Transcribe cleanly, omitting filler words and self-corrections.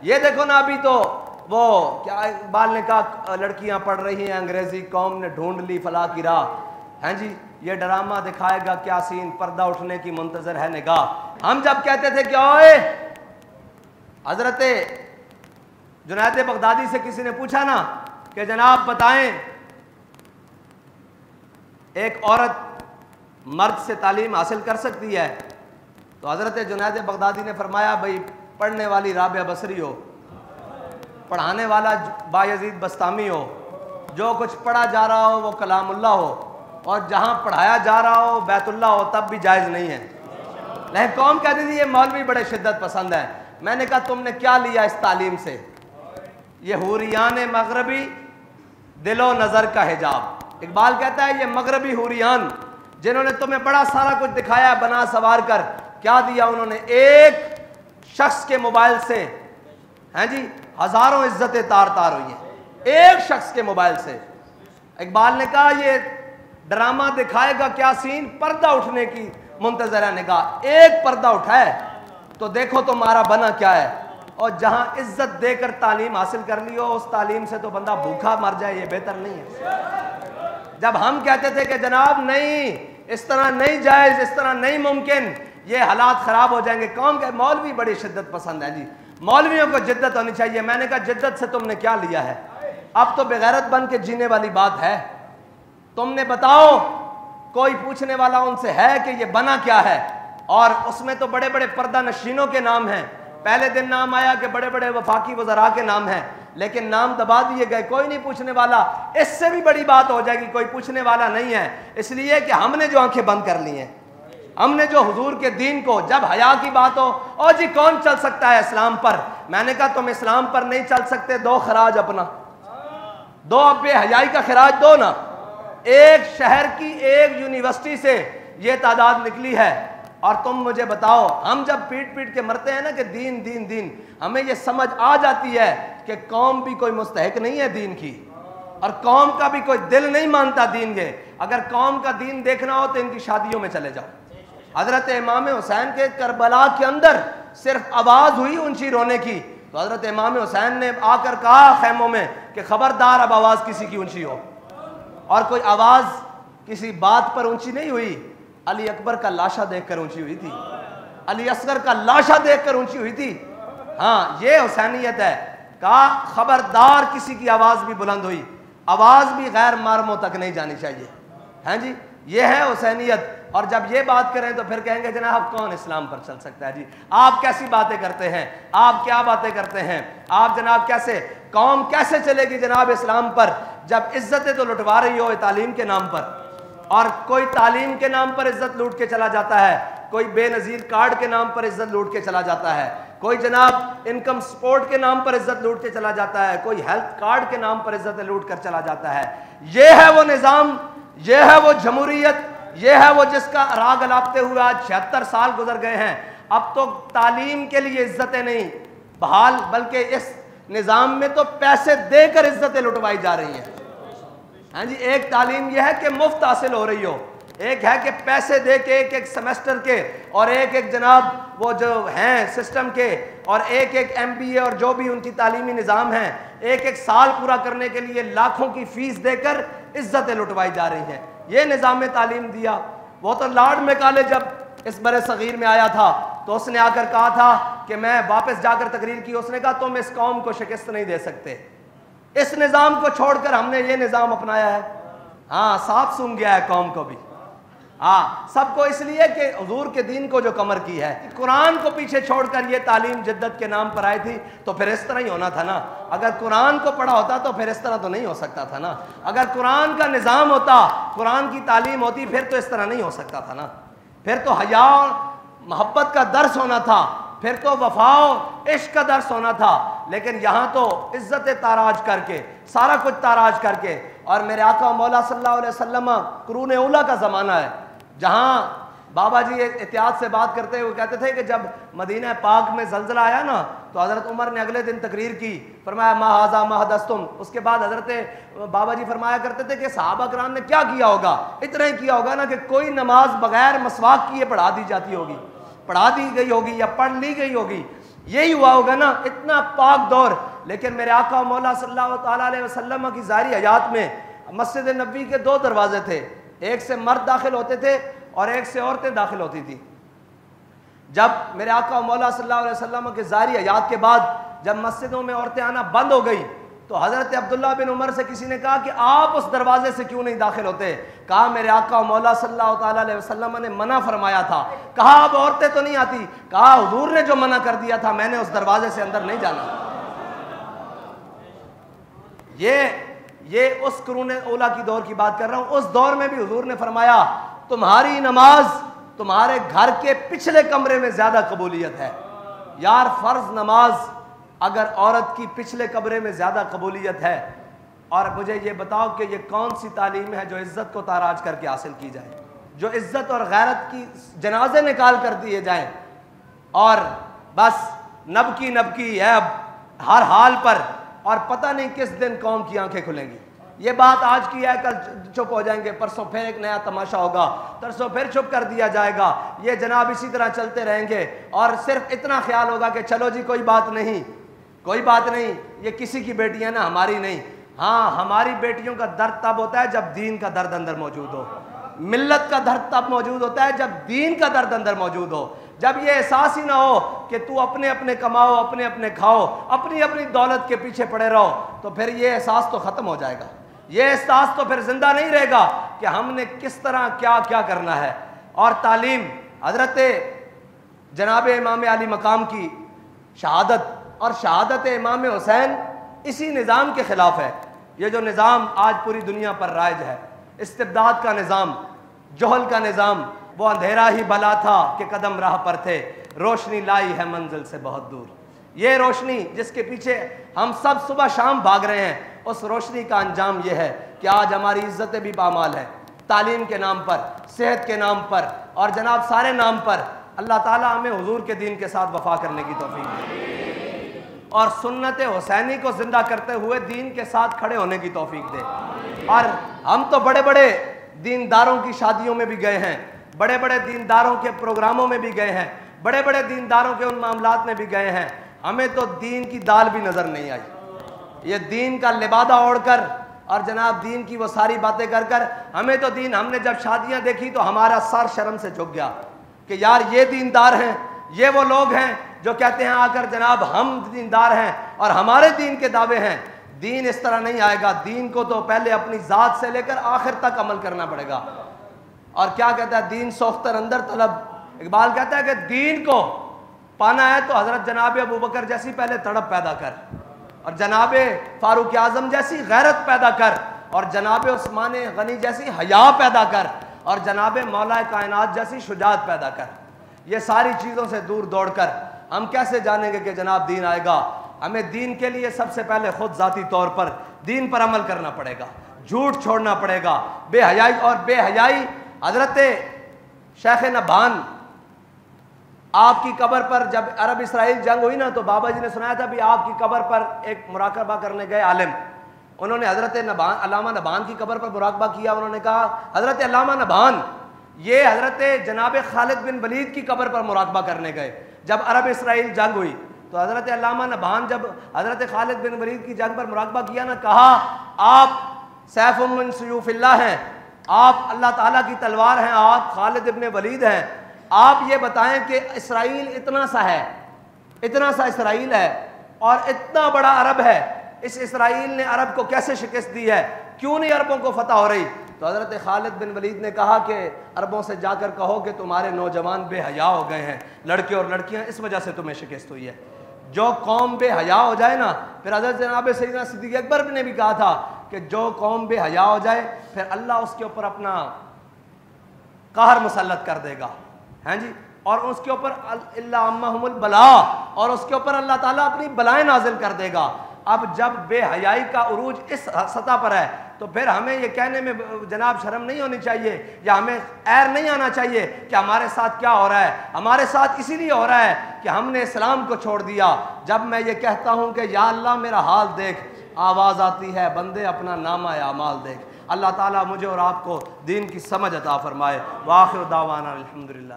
یہ دیکھو نا ابھی تو وہ کیا اقبال نے کہا لڑکیاں پڑھ رہی ہیں انگریزی، قوم نے ڈھونڈ لی فلاح کی راہ. ہیں جی یہ ڈرامہ دکھائے گا کیا سین، پردہ اٹھنے کی منتظر ہے نگاہ. ہم جب کہتے تھے کہ اوئے حضرت جنید بغدادی سے کسی نے پوچھا نا کہ جناب بتائیں ایک عورت مرد سے تعلیم حاصل کر سکتی ہے، تو حضرت جنید بغدادی نے فرمایا بھئی پڑھنے والی رابعہ بصری ہو، پڑھانے والا بایزید بستامی ہو، جو کچھ پڑھا جا رہا ہو وہ کلام اللہ ہو، اور جہاں پڑھایا جا رہا ہو بیت اللہ ہو، تب بھی جائز نہیں ہے. لیکن قوم کہتی تھی یہ مولوی بڑے شدت پسند ہے. میں نے کہا تم نے کیا لیا اس تعلیم سے؟ یہ حوریان مغربی دل و نظر کا حجاب. اقبال کہتا ہے یہ مغربی حوریان جنہوں نے تمہیں بڑا سارا کچھ دکھایا بنا سوار کر، کیا دیا انہوں نے؟ ایک شخص کے موبائل سے ہیں جی ہزاروں عزتیں تار تار ہوئی ہیں، ایک شخص کے موبائل سے. اقبال نے کہا یہ ڈرامہ دکھائے گا کیا سین، پردہ اٹھنے کی منتظر ہے نگاہ. ایک پردہ اٹھائے تو دیکھو تمہارا بنا کیا ہے. اور جہاں عزت دے کر تعلیم حاصل کر لی ہو اس تعلیم سے تو بندہ بھوکا مر جائے، یہ بہتر نہیں ہے. جب ہم کہتے تھے کہ جناب نہیں اس طرح نہیں جائز، اس طرح نہیں ممکن، یہ حالات خراب ہو جائیں گے، قوم کے مولوی بڑی شدت پسند ہے جی، مولویوں کو جدت ہونی چاہیے. میں نے کہا جدت سے تم نے کیا لیا ہے؟ اب تو بغیرت بن کے جینے والی بات ہے. تم نے بتاؤ کوئی پوچھنے والا ان سے ہے کہ یہ بنا کیا ہے؟ اور اس میں تو بڑے بڑے پردہ نشینوں کے نام ہیں. پہلے دن نام آیا کہ بڑے بڑے وفاقی وزراء کے نام ہیں، لیکن نام دبا دیے گئے، کوئی نہیں پوچھنے والا. اس سے بھی بڑی بات ہو جائے گی کوئی پوچھنے والا نہیں ہے، اس لیے کہ ہم نے جو آنکھیں بند کر لی ہیں، ہم نے جو حضور کے دین کو، جب حیا کی بات ہو او جی کون چل سکتا ہے اسلام پر؟ میں نے کہا تم اسلام پر نہیں چل سکتے، دو خراج اپنا، دو اب بے حیائی کا خراج دو نا. ایک شہر کی ایک یونیورسٹی سے یہ تعداد نکلی ہے، اور تم مجھے بتاؤ ہم جب پیٹ پیٹ کے مرتے ہیں نا کہ دین دین دین، ہمیں یہ سمجھ آ جاتی ہے کہ قوم بھی کوئی مستحق نہیں ہے دین کی، اور قوم کا بھی کوئی دل نہیں مانتا دین کے. اگر قوم کا دین دیکھنا ہو تو ان کی شادیوں میں چلے جاؤ. حضرت امام حسین کے کربلا کے اندر صرف آواز ہوئی اونچی رونے کی تو حضرت امام حسین نے آ کر کہا خیموں میں کہ خبردار اب آواز کسی کی اونچی ہو. اور کوئی آواز کسی بات پر اونچی نہیں ہوئی، علی اکبر کا لاشا دیکھ کر اونچی ہوئی تھی، علی اصغر کا لاشا دیکھ کر اونچی ہوئی تھی. ہاں یہ حسینیت ہے. کہا خبردار کسی کی آواز بھی بلند ہوئی، آواز بھی غیر محرموں تک نہیں جانی چاہیے. ہیں جی یہ ہے حسینیت. اور جب یہ بات کریں تو پھر کہیں گے جناب کون اسلام پر چل سکتا ہے؟ جی آپ کیسی باتیں کرتے ہیں، آپ کیا باتیں کرتے ہیں، آپ جناب کیسے، قوم کیسے چلے گی جناب اسلام پر جب عزتیں تو لٹوا رہی ہو تعلیم کے نام پر؟ اور کوئی تعلیم کے نام پر عزت لوٹ کے چلا جاتا ہے، کوئی بے نظیر کارڈ کے نام پر عزت لوٹ کے چلا جاتا ہے، کوئی جناب انکم سپورٹ کے نام پر عزت لوٹ کے چلا جاتا ہے، کوئی ہیلتھ کارڈ کے نام پر عزت لوٹ کر چلا جاتا ہے. یہ ہے وہ نظام، یہ ہے وہ جمہوریت، یہ ہے وہ جس کا راگ الاپتے ہوئے آج 76 سال گزر گئے ہیں. اب تو تعلیم کے لیے عزتیں نہیں بحال، بلکہ اس نظام میں تو پیسے دے کر عزتیں لٹوائی جا رہی ہیں. ہاں جی ایک تعلیم یہ ہے کہ مفت حاصل ہو رہی ہو، ایک ہے کہ پیسے دے کے ایک ایک سیمسٹر کے، اور ایک ایک جناب وہ جو ہیں سسٹم کے، اور ایک ایک MBA اور جو بھی ان کی تعلیمی نظام ہیں، ایک ایک سال پورا کرنے کے لیے لاکھوں کی فیس دے کر عزتیں لٹوائی جا رہی ہیں. یہ نظام تعلیم دیا. وہ تو لارڈ میکالے جب اس بر صغیر میں آیا تھا تو اس نے آ کر کہا تھا کہ میں واپس جا کر تقریر کی، اس نے کہا تم اس قوم کو شکست نہیں دے سکتے. اس نظام کو چھوڑ کر ہم نے یہ نظام اپنایا ہے. ہاں صاف سن گیا ہے قوم کو بھی، ہاں سب کو، اس لیے کہ حضور کے دین کو جو کمر کی ہے، قرآن کو پیچھے چھوڑ کر یہ تعلیم جدت کے نام پر آئی تھی. تو پھر اس طرح ہی ہونا تھا نا. اگر قرآن کو پڑھا ہوتا تو پھر اس طرح تو نہیں ہو سکتا تھا نا. اگر قرآن کا نظام ہوتا، قرآن کی تعلیم ہوتی، پھر تو اس طرح نہیں ہو سکتا تھا نا. پھر تو حیا اور محبت کا درس ہونا تھا، پھر تو وفا و عشق کا درس ہونا تھا. لیکن یہاں تو عزت تاراج کر کے، سارا کچھ تاراج کر کے. اور میرے آقا مولا صلی اللہ علیہ وسلم قرون اولیٰ کا زمانہ ہے جہاں بابا جی احتیاط سے بات کرتے ہوئے کہتے تھے کہ جب مدینہ پاک میں زلزلہ آیا نا تو حضرت عمر نے اگلے دن تقریر کی، فرمایا ما ھذا ما حدثتم. اس کے بعد حضرت بابا جی فرمایا کرتے تھے کہ صحابہ کرام نے کیا کیا ہوگا؟ اتنا ہی کیا ہوگا نا کہ کوئی نماز بغیر مسواک کیے پڑھا دی جاتی ہوگی، پڑھا دی گئی ہوگی یا پڑھ لی گئی ہوگی. یہی ہوا ہوگا نا، اتنا پاک دور. لیکن میرے آقا و مولا صلی اللہ تعالیٰ علیہ وسلم کی ظاہری حیات میں مسجد نبوی کے 2 دروازے تھے، ایک سے مرد داخل ہوتے تھے اور ایک سے عورتیں داخل ہوتی تھی. جب میرے آقا و مولا صلی اللہ علیہ وسلم کے ظاہری حیات کے بعد جب مسجدوں میں عورتیں آنا بند ہو گئی تو حضرت عبداللہ بن عمر سے کسی نے کہا کہ آپ اس دروازے سے کیوں نہیں داخل ہوتے؟ کہا میرے آقا و مولا صلی اللہ تعالیٰ علیہ وسلم نے منع فرمایا تھا. کہا اب عورتیں تو نہیں آتی؟ کہا حضور نے جو منع کر دیا تھا میں نے اس دروازے سے اندر نہیں جانا. یہ اس قرون اولیٰ کی دور کی بات کر رہا ہوں. اس دور میں بھی حضور نے فرمایا تمہاری نماز تمہارے گھر کے پچھلے کمرے میں زیادہ قبولیت ہے. یار فرض نماز اگر عورت کی پچھلے کمرے میں زیادہ قبولیت ہے، اور مجھے یہ بتاؤ کہ یہ کون سی تعلیم ہے جو عزت کو تاراج کر کے حاصل کی جائے، جو عزت اور غیرت کی جنازے نکال کر دیے جائیں اور بس نبکی ہے اب ہر حال پر، اور پتہ نہیں کس دن قوم کی آنکھیں کھلیں گی. یہ بات آج کی ہے، کل چپ ہو جائیں گے، پرسوں پھر ایک نیا تماشا ہوگا، ترسوں پھر چپ کر دیا جائے گا. یہ جناب اسی طرح چلتے رہیں گے اور صرف اتنا خیال ہوگا کہ چلو جی کوئی بات نہیں، یہ کسی کی بیٹی ہے نا، ہماری نہیں. ہاں ہماری بیٹیوں کا درد تب ہوتا ہے جب دین کا درد اندر موجود ہو. ملت کا درد تب موجود ہوتا ہے جب دین کا درد اندر موجود ہو. جب یہ احساس ہی نہ ہو کہ تو اپنے کماؤ، اپنے کھاؤ، اپنی دولت کے پیچھے پڑے رہو، تو پھر یہ احساس تو ختم ہو جائے گا. یہ احساس تو پھر زندہ نہیں رہے گا کہ ہم نے کس طرح کیا کرنا ہے. اور تعلیم حضرت جناب امام علی مقام کی شہادت اور شہادت امام حسین اسی نظام کے خلاف ہے. یہ جو نظام آج پوری دنیا پر رائج ہے، استبداد کا نظام، جہل کا نظام، وہ اندھیرا ہی بلا تھا کہ قدم راہ پر تھے، روشنی لائی ہے منزل سے بہت دور. یہ روشنی جس کے پیچھے ہم سب صبح شام بھاگ رہے ہیں، اس روشنی کا انجام یہ ہے کہ آج ہماری عزتیں بھی پامال ہیں. تعلیم کے نام پر، صحت کے نام پر اور جناب سارے نام پر. اللہ تعالیٰ ہمیں حضور کے دین کے ساتھ وفا کرنے کی توفیق دے اور سنت حسینی کو زندہ کرتے ہوئے دین کے ساتھ کھڑے ہونے کی توفیق دے. اور ہم تو بڑے بڑے دینداروں کی شادیوں میں بھی گئے ہیں، بڑے بڑے دینداروں کے پروگراموں میں بھی گئے ہیں، بڑے بڑے دینداروں کے ان معاملات میں بھی گئے ہیں. ہمیں تو دین کی دال بھی نظر نہیں آئی. یہ دین کا لبادہ اوڑھ کر اور جناب دین کی وہ ساری باتیں کر ہمیں تو دین، ہم نے جب شادیاں دیکھی تو ہمارا سر شرم سے جھک گیا کہ یار یہ دیندار ہیں، یہ وہ لوگ ہیں جو کہتے ہیں آ کر جناب ہم دیندار ہیں اور ہمارے دین کے دعوے ہیں. دین اس طرح نہیں آئے گا. دین کو تو پہلے اپنی ذات سے لے کر آخر تک عمل کرنا پڑے گا. اور کیا کہتا ہے دین سوختر اندر طلب. اقبال کہتا ہے کہ دین کو پانا ہے تو حضرت جناب ابوبکر جیسی پہلے تڑپ پیدا کر، اور جناب فاروق اعظم جیسی غیرت پیدا کر، اور جناب عثمان غنی جیسی حیا پیدا کر، اور جناب مولا کائنات جیسی شجاعت پیدا کر. یہ ساری چیزوں سے دور دوڑ کر ہم کیسے جانیں گے کہ جناب دین آئے گا؟ ہمیں دین کے لیے سب سے پہلے خود ذاتی طور پر دین پر عمل کرنا پڑے گا، جھوٹ چھوڑنا پڑے گا، بے حیائی. اور بے حیائی حضرت شیخ نبہان آپ کی قبر پر جب عرب اسرائیل جنگ ہوئی نا تو بابا جی نے سنایا تھا بھی آپ کی قبر پر ایک مراقبہ کرنے گئے عالم، انہوں نے حضرت علامہ نبہان کی قبر پر مراقبہ کیا. انہوں نے کہا حضرت علامہ نبہان یہ حضرت جناب خالد بن ولید کی قبر پر مراقبہ کرنے گئے جب عرب اسرائیل جنگ ہوئی. تو حضرت علامہ نبہان جب حضرت خالد بن ولید کی جنگ پر مراقبہ کیا نا، کہا آپ سیف من سیوف اللہ ہیں، آپ اللہ تعالیٰ کی تلوار ہیں، آپ خالد ابن ولید ہیں. آپ یہ بتائیں کہ اسرائیل اتنا سا اسرائیل ہے اور اتنا بڑا عرب ہے، اس اسرائیل نے عرب کو کیسے شکست دی ہے؟ کیوں نہیں عربوں کو فتح ہو رہی؟ تو حضرت خالد بن ولید نے کہا کہ عربوں سے جا کر کہو کہ تمہارے نوجوان بے حیا ہو گئے ہیں، لڑکے اور لڑکیاں، اس وجہ سے تمہیں شکست ہوئی ہے. جو قوم بے حیا ہو جائے نا، پھر حضرت جناب سیدنا صدیق اکبر نے بھی کہا تھا کہ جو قوم بے حیا ہو جائے پھر اللہ اس کے اوپر اپنا قہر مسلط کر دے گا. ہاں جی، اور اس کے اوپر اللہ عمہم البلا، اور اس کے اوپر اللہ تعالیٰ اپنی بلائیں نازل کر دے گا. اب جب بے حیائی کا عروج اس سطح پر ہے تو پھر ہمیں یہ کہنے میں جناب شرم نہیں ہونی چاہیے یا ہمیں عیر نہیں آنا چاہیے کہ ہمارے ساتھ کیا ہو رہا ہے. ہمارے ساتھ اسی لیے ہو رہا ہے کہ ہم نے اسلام کو چھوڑ دیا. جب میں یہ کہتا ہوں کہ یا اللہ میرا حال دیکھ، آواز آتی ہے بندے اپنا نامہ اعمال دیکھ. اللہ تعالیٰ مجھے اور آپ کو دین کی سمجھ عطا فرمائے. وآخر دعوانا الحمدللہ.